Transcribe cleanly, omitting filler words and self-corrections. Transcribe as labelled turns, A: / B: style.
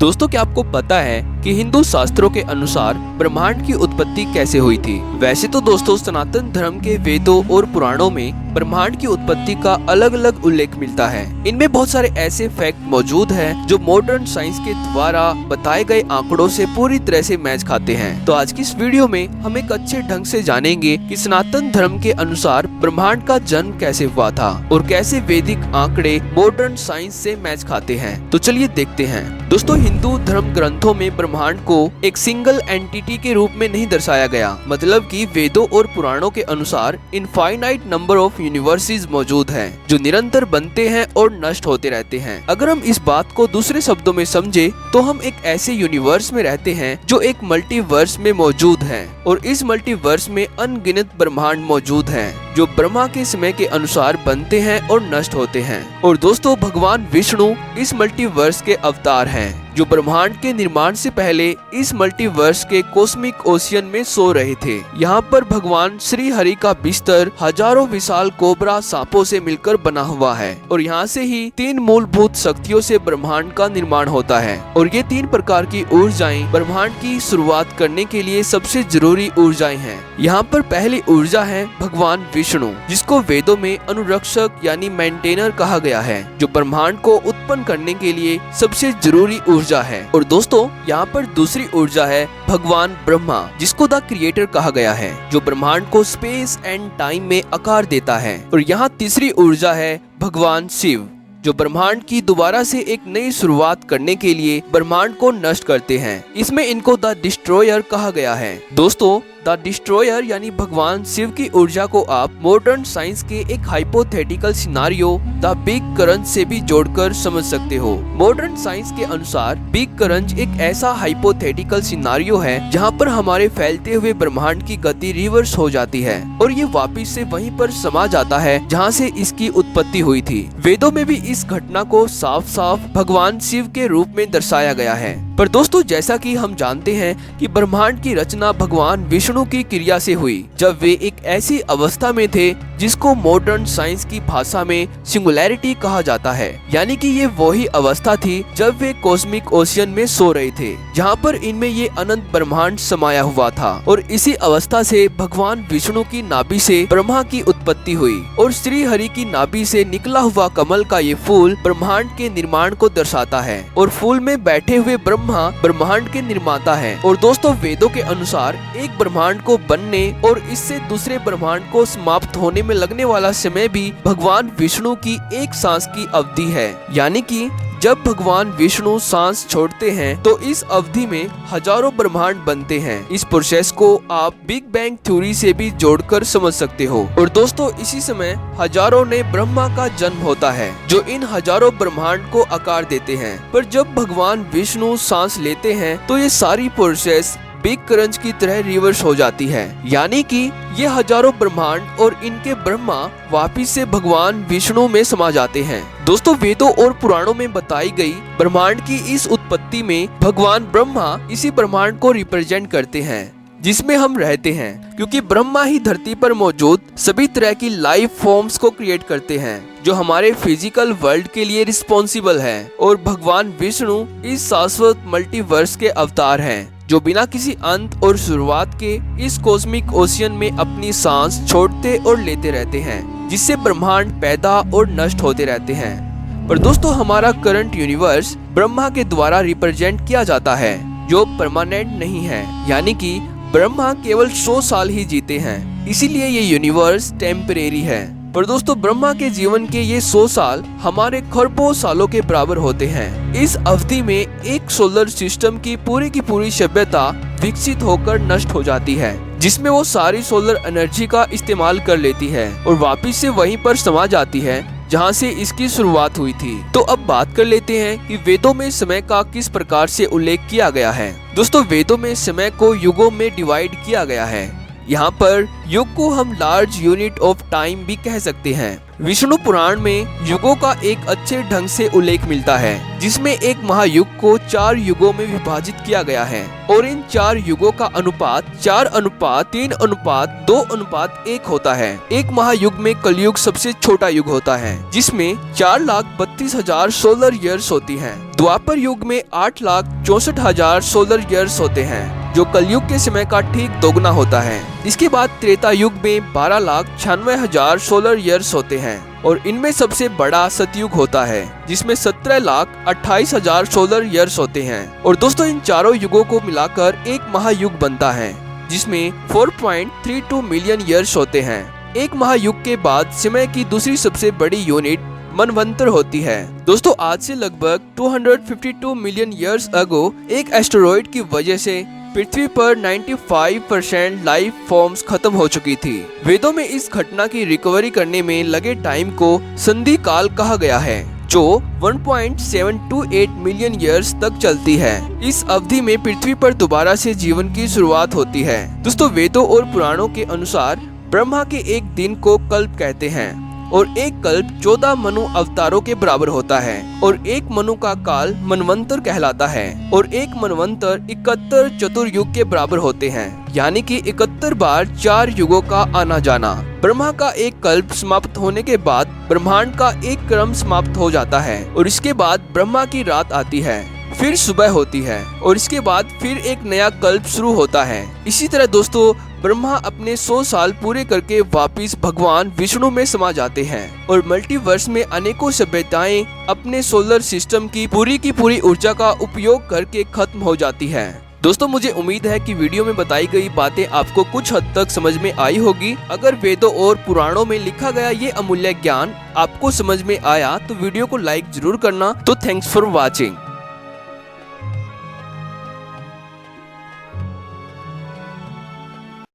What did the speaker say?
A: दोस्तों, क्या आपको पता है कि हिंदू शास्त्रों के अनुसार ब्रह्मांड की उत्पत्ति कैसे हुई थी? वैसे तो दोस्तों, सनातन धर्म के वेदों और पुराणों में ब्रह्मांड की उत्पत्ति का अलग अलग उल्लेख मिलता है। इनमें बहुत सारे ऐसे फैक्ट मौजूद हैं जो मॉडर्न साइंस के द्वारा बताए गए आंकड़ों से पूरी तरह से मैच खाते हैं। तो आज की इस वीडियो में हम एक अच्छे ढंग से जानेंगे कि सनातन धर्म के अनुसार ब्रह्मांड का जन्म कैसे हुआ था और कैसे वैदिक आंकड़े मॉडर्न साइंस से मैच खाते हैं। तो चलिए देखते हैं। दोस्तों, हिंदू धर्म ग्रंथों में ब्रह्मांड को एक सिंगल एंटिटी के रूप में नहीं दर्शाया गया। मतलब कि वेदों और पुराणों के अनुसार इनफाइनाइट नंबर ऑफ यूनिवर्सेस मौजूद हैं जो निरंतर बनते हैं और नष्ट होते रहते हैं। अगर हम इस बात को दूसरे शब्दों में समझे तो हम एक ऐसे यूनिवर्स में रहते हैं जो एक मल्टीवर्स में मौजूद है और इस मल्टीवर्स में अनगिनत ब्रह्मांड मौजूद हैं जो ब्रह्मा के समय के अनुसार बनते हैं और नष्ट होते हैं। और दोस्तों, भगवान विष्णु इस मल्टीवर्स के अवतार हैं जो ब्रह्मांड के निर्माण से पहले इस मल्टीवर्स के कॉस्मिक ओशियन में सो रहे थे। यहाँ पर भगवान श्री हरि का बिस्तर हजारों विशाल कोबरा सांपों से मिलकर बना हुआ है और यहाँ से ही 3 मूलभूत शक्तियों से ब्रह्मांड का निर्माण होता है। और ये 3 प्रकार की ऊर्जाएं ब्रह्मांड की शुरुआत करने के लिए सबसे जरूरी ऊर्जाएं हैं। यहाँ पर पहली ऊर्जा है भगवान विष्णु, जिसको वेदों में अनुरक्षक यानी मेंटेनर कहा गया है, जो ब्रह्मांड को उत्पन्न करने के लिए सबसे जरूरी ऊर्जा है। और दोस्तों, यहाँ पर दूसरी ऊर्जा है भगवान ब्रह्मा, जिसको द क्रिएटर कहा गया है, जो ब्रह्मांड को स्पेस एंड टाइम में आकार देता है। और यहाँ तीसरी ऊर्जा है भगवान शिव, जो ब्रह्मांड की दोबारा से एक नई शुरुआत करने के लिए ब्रह्मांड को नष्ट करते हैं। इसमें इनको द डिस्ट्रॉयर कहा गया है। दोस्तों, द डिस्ट्रॉयर यानी भगवान शिव की ऊर्जा को आप मॉडर्न साइंस के एक hypothetical scenario the big crunch से भी जोड़कर समझ सकते हो। मॉडर्न साइंस के अनुसार बिग क्रंच एक ऐसा हाइपोथेटिकल सिनारियो है जहां पर हमारे फैलते हुए ब्रह्मांड की गति रिवर्स हो जाती है और ये वापस से वहीं पर समा जाता है जहां से इसकी उत्पत्ति हुई थी। वेदों में भी इस घटना को साफ साफ भगवान शिव के रूप में दर्शाया गया है। पर दोस्तों, जैसा कि हम जानते हैं कि ब्रह्मांड की रचना भगवान विष्णु की क्रिया से हुई, जब वे एक ऐसी अवस्था में थे जिसको मॉडर्न साइंस की भाषा में सिंगुलैरिटी कहा जाता है। यानी कि ये वही अवस्था थी जब वे कॉस्मिक ओशियन में सो रहे थे, जहाँ पर इनमें ये अनंत ब्रह्मांड समाया हुआ था। और इसी अवस्था से भगवान विष्णु की नाभि से ब्रह्मा की उत्पत्ति हुई और श्री हरि की नाभि से निकला हुआ कमल का ये फूल ब्रह्मांड के निर्माण को दर्शाता है और फूल में बैठे हुए ब्रह्मा ब्रह्मांड के निर्माता है। और दोस्तों, वेदों के अनुसार एक ब्रह्मांड को बनने और इससे दूसरे ब्रह्मांड को समाप्त होने में लगने वाला समय भी भगवान विष्णु की एक सांस की अवधि है। यानी कि जब भगवान विष्णु सांस छोड़ते हैं तो इस अवधि में हजारों ब्रह्मांड बनते हैं। इस प्रोसेस को आप बिग बैंग थ्योरी से भी जोड़कर समझ सकते हो। और दोस्तों, इसी समय हजारों ने ब्रह्मा का जन्म होता है जो इन हजारों ब्रह्मांड को आकार देते हैं। पर जब भगवान विष्णु सांस लेते हैं तो ये सारी प्रोसेस बिग क्रंच की तरह रिवर्स हो जाती है। यानी कि ये हजारों ब्रह्मांड और इनके ब्रह्मा वापिस से भगवान विष्णु में समा जाते हैं। दोस्तों, वेदों और पुराणों में बताई गई ब्रह्मांड की इस उत्पत्ति में भगवान ब्रह्मा इसी ब्रह्मांड को रिप्रेजेंट करते हैं जिसमें हम रहते हैं, क्योंकि ब्रह्मा ही धरती पर मौजूद सभी तरह की लाइफ फॉर्म्स को क्रिएट करते हैं जो हमारे फिजिकल वर्ल्ड के लिए रिस्पॉन्सिबल है। और भगवान विष्णु इस शाश्वत मल्टीवर्स के अवतार हैं जो बिना किसी अंत और शुरुआत के इस कॉस्मिक ओशियन में अपनी सांस छोड़ते और लेते रहते हैं, जिससे ब्रह्मांड पैदा और नष्ट होते रहते हैं। पर दोस्तों, हमारा करंट यूनिवर्स ब्रह्मा के द्वारा रिप्रेजेंट किया जाता है जो परमानेंट नहीं है। यानी कि ब्रह्मा केवल 100 साल ही जीते हैं, इसीलिए ये यूनिवर्स टेम्परेरी है। पर दोस्तों, ब्रह्मा के जीवन के ये 100 साल हमारे खरबों सालों के बराबर होते हैं। इस अवधि में एक सोलर सिस्टम की पूरी सभ्यता विकसित होकर नष्ट हो जाती है, जिसमें वो सारी सोलर एनर्जी का इस्तेमाल कर लेती है और वापिस से वहीं पर समा जाती है जहाँ से इसकी शुरुआत हुई थी। तो अब बात कर लेते हैं कि वेदों में समय का किस प्रकार से उल्लेख किया गया है। दोस्तों, वेदों में समय को युगों में डिवाइड किया गया है। यहाँ पर युग को हम लार्ज यूनिट ऑफ टाइम भी कह सकते हैं। विष्णु पुराण में युगों का एक अच्छे ढंग से उल्लेख मिलता है, जिसमें एक महायुग को 4 युगों में विभाजित किया गया है और इन 4 युगों का अनुपात 4:3:2:1 होता है। एक महायुग में कलयुग सबसे छोटा युग होता है, जिसमें 4,32,000 सोलर ईयर्स होती हैं। द्वापर युग में 8,64,000 सोलर ईयर्स होते हैं, जो कलयुग के समय का ठीक दोगुना होता है। इसके बाद त्रेता युग में 12,96,000 सोलर ईयर्स होते हैं और इनमें सबसे बड़ा सतयुग होता है, जिसमें 17,28,000 सोलर ईयर्स होते हैं। और दोस्तों, इन चारों युगों को मिलाकर एक महायुग बनता है, जिसमें 4.32 मिलियन ईयर्स होते हैं। एक महायुग के बाद समय की दूसरी सबसे बड़ी यूनिट मनवंतर होती है। दोस्तों, आज से लगभग 252 मिलियन ईयर्स अगो एक एस्टेरॉइड की वजह से पृथ्वी पर 95% लाइफ फॉर्म्स खत्म हो चुकी थी। वेदों में इस घटना की रिकवरी करने में लगे टाइम को संधि काल कहा गया है, जो 1.728 मिलियन ईयर्स तक चलती है। इस अवधि में पृथ्वी पर दोबारा से जीवन की शुरुआत होती है। दोस्तों, वेदों और पुराणों के अनुसार ब्रह्मा के एक दिन को कल्प कहते हैं और एक कल्प 14 मनु अवतारों के बराबर होता है और एक मनु का काल मनवंतर कहलाता है और एक मनवंतर 71 चतुर्युग के बराबर होते हैं, यानी कि 71 बार 4 युगों का आना जाना। ब्रह्मा का एक कल्प समाप्त होने के बाद ब्रह्मांड का एक क्रम समाप्त हो जाता है और इसके बाद ब्रह्मा की रात आती है, फिर सुबह होती है और इसके बाद फिर एक नया कल्प शुरू होता है। इसी तरह दोस्तों, ब्रह्मा अपने 100 साल पूरे करके वापिस भगवान विष्णु में समा जाते हैं और मल्टीवर्स में अनेकों सभ्यताएं अपने सोलर सिस्टम की पूरी ऊर्जा का उपयोग करके खत्म हो जाती है। दोस्तों, मुझे उम्मीद है कि वीडियो में बताई गई बातें आपको कुछ हद तक समझ में आई होगी। अगर वेदों और पुराणों में लिखा गया ये अमूल्य ज्ञान आपको समझ में आया तो वीडियो को लाइक जरूर करना। तो थैंक्स फॉर वॉचिंग।